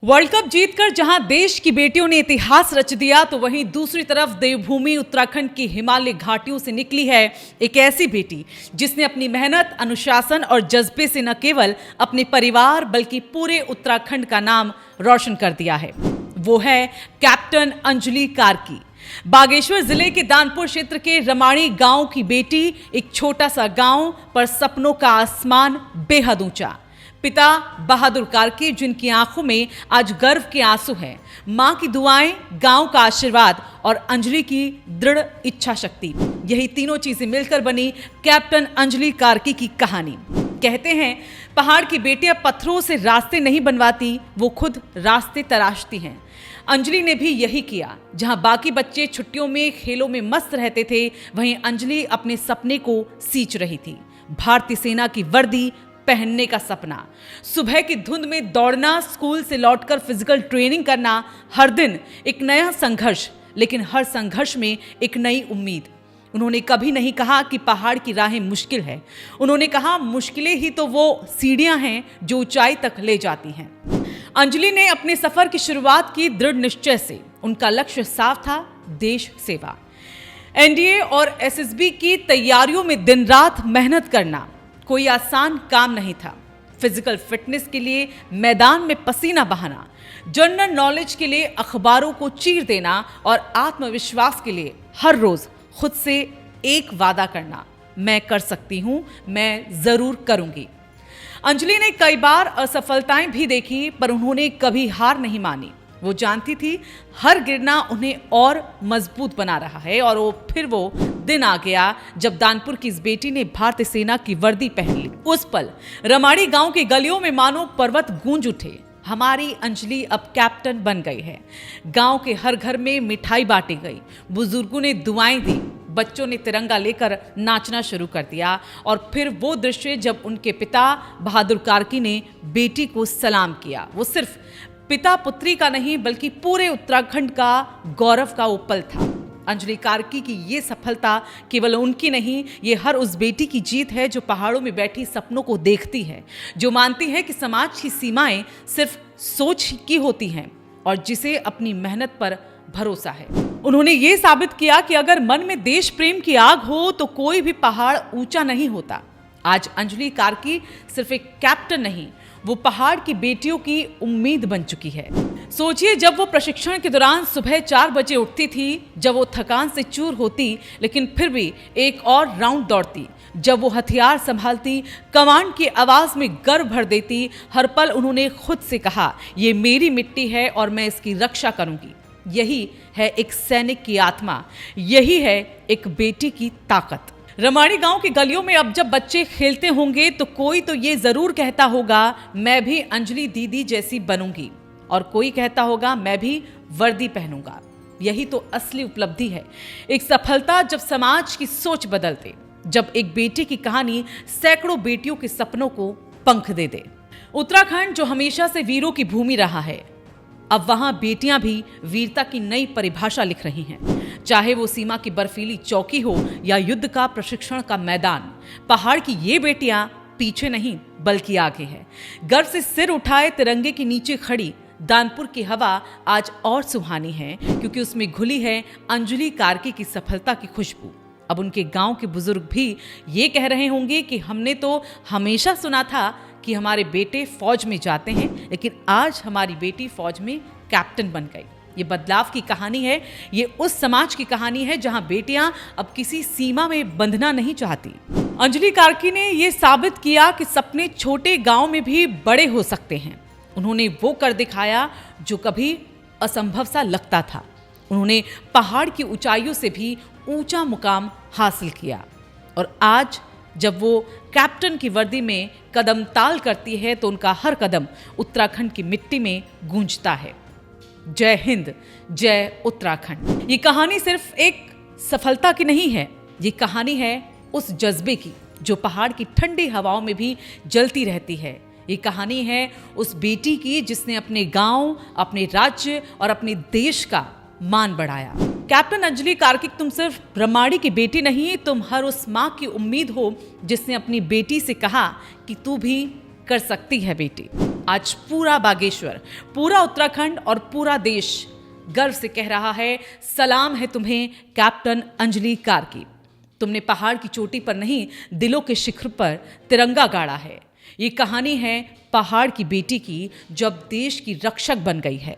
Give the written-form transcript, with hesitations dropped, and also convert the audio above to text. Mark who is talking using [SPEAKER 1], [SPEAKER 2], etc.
[SPEAKER 1] World cup जीतकर जहां देश की बेटियों ने इतिहास रच दिया, तो वहीं दूसरी तरफ देवभूमि उत्तराखंड की हिमालय घाटियों से निकली है एक ऐसी बेटी जिसने अपनी मेहनत, अनुशासन और जज्बे से न केवल अपने परिवार बल्कि पूरे उत्तराखंड का नाम रोशन कर दिया है। वो है कैप्टन अंजलि कार्की। बागेश्वर जिले के दानपुर क्षेत्र के रमाणी गांव की बेटी, एक छोटा सा गांव पर सपनों का आसमान बेहद ऊंचा। पिता बहादुर कार्की, जिनकी आंखों में आज गर्व के आंसू हैं, मां की दुआएं, गांव का आशीर्वाद और अंजलि की दृढ़ इच्छा शक्ति, यही तीनों चीजें मिलकर बनी कैप्टन अंजलि कार्की की कहानी। कहते हैं पहाड़ की बेटियां पत्थरों से रास्ते नहीं बनवाती, वो खुद रास्ते तराशती हैं। अंजलि ने भी यही किया। जहां बाकी बच्चे छुट्टियों में खेलों में मस्त रहते थे, वहीं अंजलि अपने सपने को सींच रही थी। भारतीय सेना की वर्दी पहनने का सपना, सुबह की धुंध में दौड़ना, स्कूल से लौटकर फिजिकल ट्रेनिंग करना, हर दिन एक नया संघर्ष, लेकिन हर संघर्ष में एक नई उम्मीद। उन्होंने कभी नहीं कहा कि पहाड़ की राहें मुश्किल है। उन्होंने कहा मुश्किलें ही तो वो सीढ़ियां हैं जो ऊंचाई तक ले जाती हैं। अंजलि ने अपने सफर की शुरुआत की दृढ़ निश्चय से। उनका लक्ष्य साफ था, देश सेवा। एनडीए और एसएसबी की तैयारियों में दिन रात मेहनत करना कोई आसान काम नहीं था। फिजिकल फिटनेस के लिए मैदान में पसीना बहाना, जनरल नॉलेज के लिए अखबारों को चीर देना और आत्मविश्वास के लिए हर रोज खुद से एक वादा करना, मैं कर सकती हूं, मैं जरूर करूंगी। अंजलि ने कई बार असफलताएं भी देखी, पर उन्होंने कभी हार नहीं मानी। वो जानती थी हर गिरना उन्हें और मजबूत बना रहा है। और फिर वो दिन आ गया जब दानपुर की इस बेटी ने भारतीय सेना की वर्दी पहन ली। उस पल रमाड़ी गांव की गलियों में मानो पर्वत गूंज उठे। हमारी अंजलि अब कैप्टन बन गई है। गांव के हर घर में मिठाई बांटी गई, बुजुर्गों ने दुआएं दी, बच्चों ने तिरंगा लेकर नाचना शुरू कर दिया। और फिर वो दृश्य जब उनके पिता बहादुर कार्की ने बेटी को सलाम किया। वो सिर्फ पिता पुत्री का नहीं, बल्कि पूरे उत्तराखंड का गौरव का वो पल था। अंजलि कार्की की ये सफलता केवल उनकी नहीं, ये हर उस बेटी की जीत है जो पहाड़ों में बैठी सपनों को देखती है, जो मानती है कि समाज की सीमाएं सिर्फ सोच की होती हैं और जिसे अपनी मेहनत पर भरोसा है। उन्होंने ये साबित किया कि अगर मन में देश प्रेम की आग हो तो कोई भी पहाड़ ऊंचा नहीं होता। आज अंजलि कार्की सिर्फ एक कैप्टन नहीं, वो पहाड़ की बेटियों की उम्मीद बन चुकी है। सोचिए, जब वो प्रशिक्षण के दौरान सुबह 4 बजे उठती थी, जब वो थकान से चूर होती लेकिन फिर भी एक और राउंड दौड़ती, जब वो हथियार संभालती, कमांड की आवाज में गर्व भर देती, हर पल उन्होंने खुद से कहा, ये मेरी मिट्टी है और मैं इसकी रक्षा करूंगी। यही है एक सैनिक की आत्मा, यही है एक बेटी की ताकत। रमाड़ी गांव की गलियों में अब जब बच्चे खेलते होंगे तो कोई तो ये जरूर कहता होगा, मैं भी अंजलि दीदी जैसी बनूंगी, और कोई कहता होगा, मैं भी वर्दी पहनूंगा। यही तो असली उपलब्धि है, एक सफलता जब समाज की सोच बदल दे, जब एक बेटी की कहानी सैकड़ों बेटियों के सपनों को पंख दे दे। उत्तराखंड जो हमेशा से वीरों की भूमि रहा है, अब वहां बेटियां भी वीरता की नई परिभाषा लिख रही हैं। चाहे वो सीमा की बर्फीली चौकी हो या युद्ध का प्रशिक्षण का मैदान, पहाड़ की ये बेटियां पीछे नहीं बल्कि आगे हैं। गर्व से सिर उठाए तिरंगे के नीचे खड़ी दानपुर की हवा आज और सुहानी है, क्योंकि उसमें घुली है अंजलि कार्की की सफलता की खुशबू। अब उनके गांव के बुजुर्ग भी ये कह रहे होंगे कि हमने तो हमेशा सुना था कि हमारे बेटे फौज में जाते हैं, लेकिन आज हमारी बेटी फौज में कैप्टन बन गई। ये बदलाव की कहानी है, ये उस समाज की कहानी है जहां बेटियां अब किसी सीमा में बंधना नहीं चाहती। अंजलि कार्की ने ये साबित किया कि सपने छोटे गांव में भी बड़े हो सकते हैं। उन्होंने वो कर दिखाया जो कभी असंभव सा लगता था। उन्होंने पहाड़ की ऊंचाइयों से भी ऊंचा मुकाम हासिल किया। और आज जब वो कैप्टन की वर्दी में कदम ताल करती है तो उनका हर कदम उत्तराखंड की मिट्टी में गूंजता है। जय हिंद, जय उत्तराखंड। ये कहानी सिर्फ एक सफलता की नहीं है, ये कहानी है उस जज्बे की जो पहाड़ की ठंडी हवाओं में भी जलती रहती है। ये कहानी है उस बेटी की जिसने अपने गांव, अपने राज्य और अपने देश का मान बढ़ाया। कैप्टन अंजलि कार्की, तुम सिर्फ रमाड़ी की बेटी नहीं, तुम हर उस माँ की उम्मीद हो जिसने अपनी बेटी से कहा कि तू भी कर सकती है बेटी। आज पूरा बागेश्वर, पूरा उत्तराखंड और पूरा देश गर्व से कह रहा है, सलाम है तुम्हें कैप्टन अंजलि कार्की। तुमने पहाड़ की चोटी पर नहीं, दिलों के शिखर पर तिरंगा गाड़ा है। ये कहानी है पहाड़ की बेटी की, जब देश की रक्षक बन गई है।